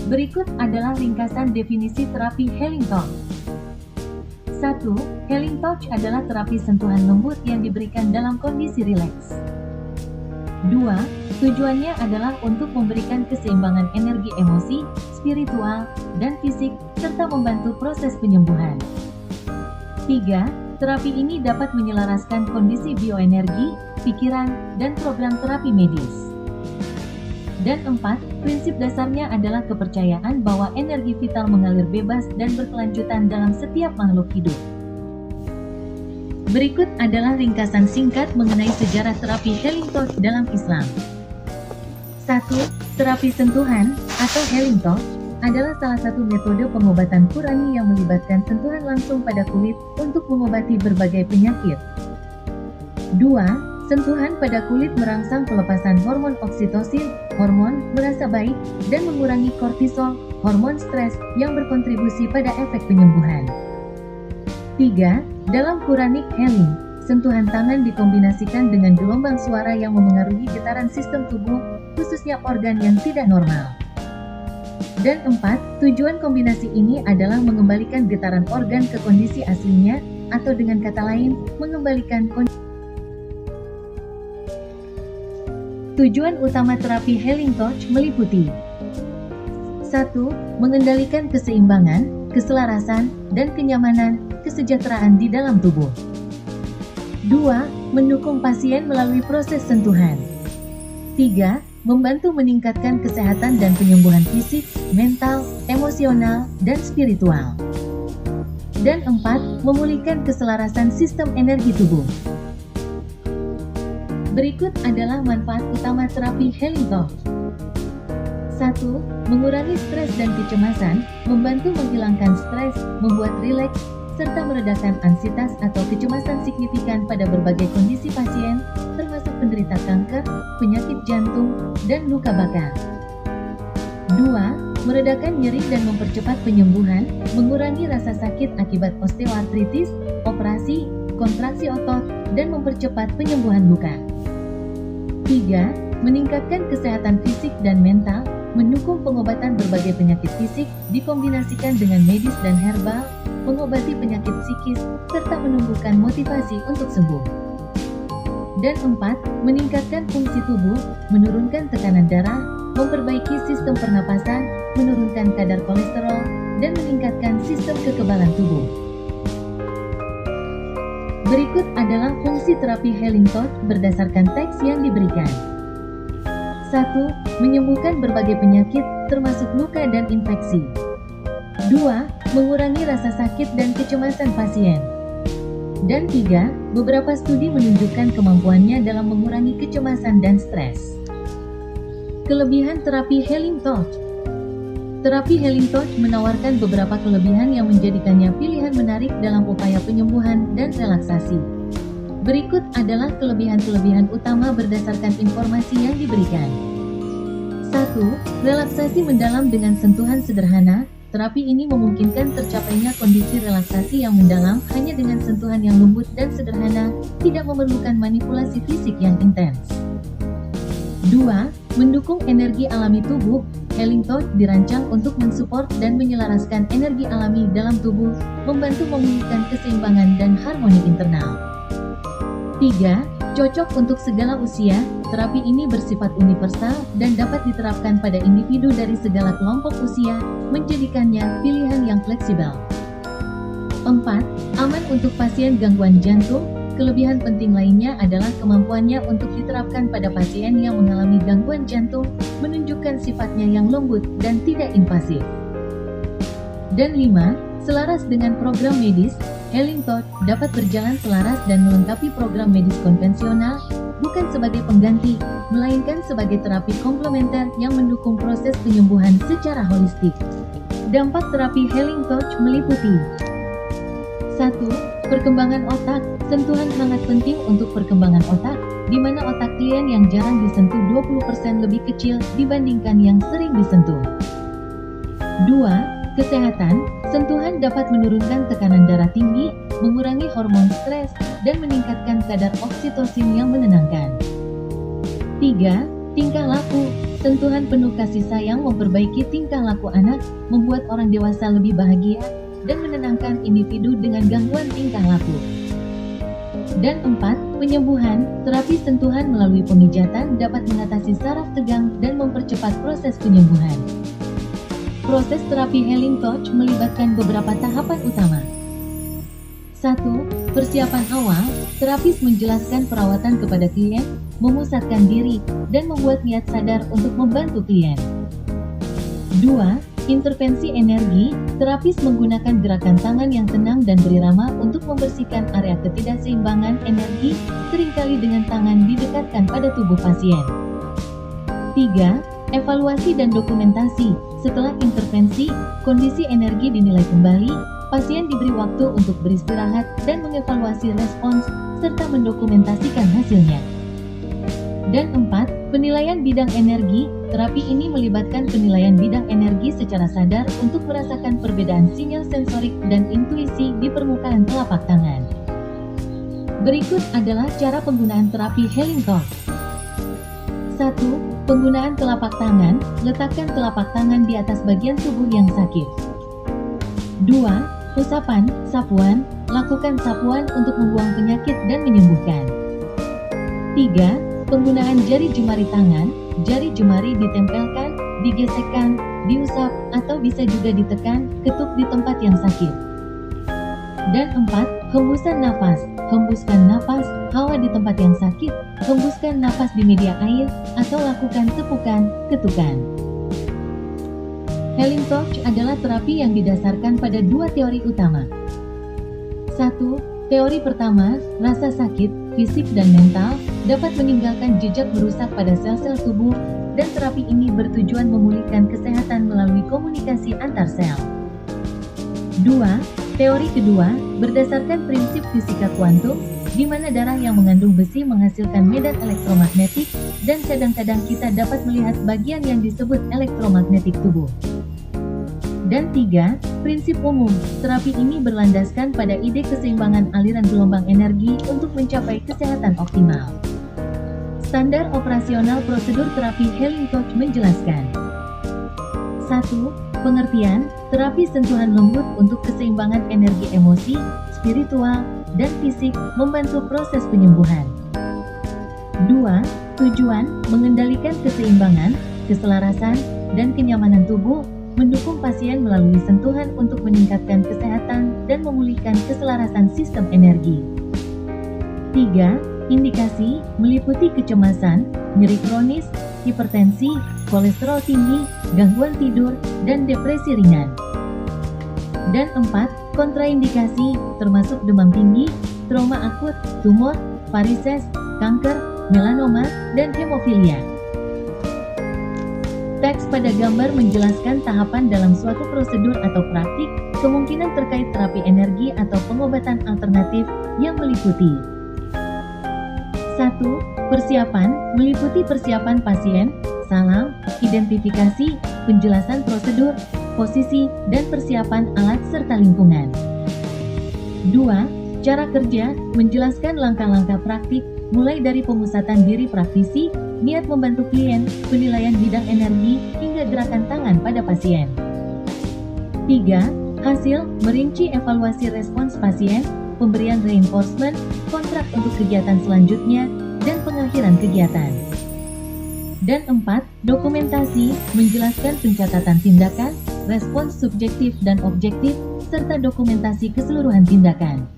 Berikut adalah ringkasan definisi terapi healing touch. 1. Healing touch adalah terapi sentuhan lembut yang diberikan dalam kondisi rileks. 2. Tujuannya adalah untuk memberikan keseimbangan energi emosi, spiritual, dan fisik, serta membantu proses penyembuhan. 3. Terapi ini dapat menyelaraskan kondisi bioenergi, pikiran, dan program terapi medis. Dan 4. Prinsip dasarnya adalah kepercayaan bahwa energi vital mengalir bebas dan berkelanjutan dalam setiap makhluk hidup. Berikut adalah ringkasan singkat mengenai sejarah terapi healing touch dalam Islam. 1. Terapi sentuhan atau healing touch adalah salah satu metode pengobatan Qurani yang melibatkan sentuhan langsung pada kulit untuk mengobati berbagai penyakit. 2. Sentuhan pada kulit merangsang pelepasan hormon oksitosin, hormon merasa baik, dan mengurangi kortisol, hormon stres yang berkontribusi pada efek penyembuhan. 3. Dalam Quranic healing, sentuhan tangan dikombinasikan dengan gelombang suara yang memengaruhi getaran sistem tubuh, khususnya organ yang tidak normal. Dan 4. Tujuan kombinasi ini adalah mengembalikan getaran organ ke kondisi aslinya, atau dengan kata lain, mengembalikan kondisi. Tujuan utama terapi healing touch meliputi 1. Mengendalikan keseimbangan, keselarasan, dan kenyamanan, kesejahteraan di dalam tubuh. 2. Mendukung pasien melalui proses sentuhan. 3. Membantu meningkatkan kesehatan dan penyembuhan fisik, mental, emosional, dan spiritual. Dan 4. Memulihkan keselarasan sistem energi tubuh. Berikut adalah manfaat utama terapi healing touch. 1. Mengurangi stres dan kecemasan, membantu menghilangkan stres, membuat rileks, serta meredakan ansietas atau kecemasan signifikan pada berbagai kondisi pasien, termasuk penderita kanker, penyakit jantung, dan luka bakar. 2. Meredakan nyeri dan mempercepat penyembuhan, mengurangi rasa sakit akibat osteoartritis, operasi, kontraksi otot, dan mempercepat penyembuhan luka. 3. Meningkatkan kesehatan fisik dan mental, mendukung pengobatan berbagai penyakit fisik, dikombinasikan dengan medis dan herbal, mengobati penyakit psikis, serta menumbuhkan motivasi untuk sembuh. Dan 4. Meningkatkan fungsi tubuh, menurunkan tekanan darah, memperbaiki sistem pernapasan, menurunkan kadar kolesterol, dan meningkatkan sistem kekebalan tubuh. Berikut adalah fungsi terapi healing touch berdasarkan teks yang diberikan. 1. Menyembuhkan berbagai penyakit, termasuk luka dan infeksi. 2. Mengurangi rasa sakit dan kecemasan pasien. Dan 3. Beberapa studi menunjukkan kemampuannya dalam mengurangi kecemasan dan stres. Kelebihan terapi healing touch. Terapi healing touch menawarkan beberapa kelebihan yang menjadikannya pilihan menarik dalam upaya penyembuhan dan relaksasi. Berikut adalah kelebihan-kelebihan utama berdasarkan informasi yang diberikan. 1. Relaksasi mendalam dengan sentuhan sederhana. Terapi ini memungkinkan tercapainya kondisi relaksasi yang mendalam hanya dengan sentuhan yang lembut dan sederhana, tidak memerlukan manipulasi fisik yang intens. 2. Mendukung energi alami tubuh. Healing touch dirancang untuk mensupport dan menyelaraskan energi alami dalam tubuh, membantu memulihkan keseimbangan dan harmoni internal. 3. Cocok untuk segala usia. Terapi ini bersifat universal dan dapat diterapkan pada individu dari segala kelompok usia, menjadikannya pilihan yang fleksibel. 4. Aman untuk pasien gangguan jantung. Kelebihan penting lainnya adalah kemampuannya untuk diterapkan pada pasien yang mengalami gangguan jantung, menunjukkan sifatnya yang lembut dan tidak invasif. Dan 5. Selaras dengan program medis, healing touch dapat berjalan selaras dan melengkapi program medis konvensional, bukan sebagai pengganti, melainkan sebagai terapi komplementer yang mendukung proses penyembuhan secara holistik. Dampak terapi healing touch meliputi 1. Perkembangan otak. Sentuhan sangat penting untuk perkembangan otak, di mana otak klien yang jarang disentuh 20% lebih kecil dibandingkan yang sering disentuh. 2. Kesehatan. Sentuhan dapat menurunkan tekanan darah tinggi, mengurangi hormon stres, dan meningkatkan kadar oksitosin yang menenangkan. 3. Tingkah laku. Sentuhan penuh kasih sayang memperbaiki tingkah laku anak, membuat orang dewasa lebih bahagia, dan menenangkan individu dengan gangguan tingkah laku. Dan 4. Penyembuhan. Terapi sentuhan melalui pemijatan dapat mengatasi saraf tegang dan mempercepat proses penyembuhan. Proses terapi healing touch melibatkan beberapa tahapan utama. 1. Persiapan awal. Terapis menjelaskan perawatan kepada klien, memusatkan diri, dan membuat niat sadar untuk membantu klien. 2. Intervensi energi. Terapis menggunakan gerakan tangan yang tenang dan berirama untuk membersihkan area ketidakseimbangan energi, seringkali dengan tangan didekatkan pada tubuh pasien. 3. Evaluasi dan dokumentasi. Setelah intervensi, kondisi energi dinilai kembali, pasien diberi waktu untuk beristirahat dan mengevaluasi respons, serta mendokumentasikan hasilnya. Dan 4. Penilaian bidang energi. Terapi ini melibatkan penilaian bidang energi secara sadar untuk merasakan perbedaan sinyal sensorik dan intuisi di permukaan telapak tangan. Berikut adalah cara penggunaan terapi healing touch. 1. Penggunaan telapak tangan. Letakkan telapak tangan di atas bagian tubuh yang sakit. 2. Usapan, sapuan. Lakukan sapuan untuk membuang penyakit dan menyembuhkan. 3. Penggunaan jari jemari tangan. Jari jemari ditempelkan, digesekkan, diusap, atau bisa juga ditekan, ketuk di tempat yang sakit. Dan 4. Hembusan napas. Hembuskan napas, hawa di tempat yang sakit, hembuskan napas di media air, atau lakukan tepukan, ketukan. Healing touch adalah terapi yang didasarkan pada dua teori utama. 1. Teori pertama, rasa sakit, fisik dan mental, dapat meninggalkan jejak merusak pada sel-sel tubuh, dan terapi ini bertujuan memulihkan kesehatan melalui komunikasi antar sel. 2. Teori kedua, berdasarkan prinsip fisika kuantum, di mana darah yang mengandung besi menghasilkan medan elektromagnetik, dan kadang-kadang kita dapat melihat bagian yang disebut elektromagnetik tubuh. Dan 3. Prinsip umum, terapi ini berlandaskan pada ide keseimbangan aliran gelombang energi untuk mencapai kesehatan optimal. Standar operasional prosedur terapi healing touch menjelaskan. 1. Pengertian, terapi sentuhan lembut untuk keseimbangan energi emosi, spiritual, dan fisik, membantu proses penyembuhan. 2. Tujuan, mengendalikan keseimbangan, keselarasan, dan kenyamanan tubuh, mendukung pasien melalui sentuhan untuk meningkatkan kesehatan dan memulihkan keselarasan sistem energi. 3. Indikasi, meliputi kecemasan, nyeri kronis, hipertensi, kolesterol tinggi, gangguan tidur, dan depresi ringan. Dan 4. Kontraindikasi, termasuk demam tinggi, trauma akut, tumor, varises, kanker, melanoma, dan hemofilia. Teks pada gambar menjelaskan tahapan dalam suatu prosedur atau praktik, kemungkinan terkait terapi energi atau pengobatan alternatif, yang meliputi 1. Persiapan, meliputi persiapan pasien, salam, identifikasi, penjelasan prosedur, posisi, dan persiapan alat serta lingkungan. 2. Cara kerja, menjelaskan langkah-langkah praktik, mulai dari pemusatan diri praktisi, niat membantu klien, penilaian bidang energi, hingga gerakan tangan pada pasien. 3. Hasil, merinci evaluasi respons pasien, pemberian reinforcement, kontrak untuk kegiatan selanjutnya, dan pengakhiran kegiatan. Dan 4. Dokumentasi, menjelaskan pencatatan tindakan, respons subjektif dan objektif, serta dokumentasi keseluruhan tindakan.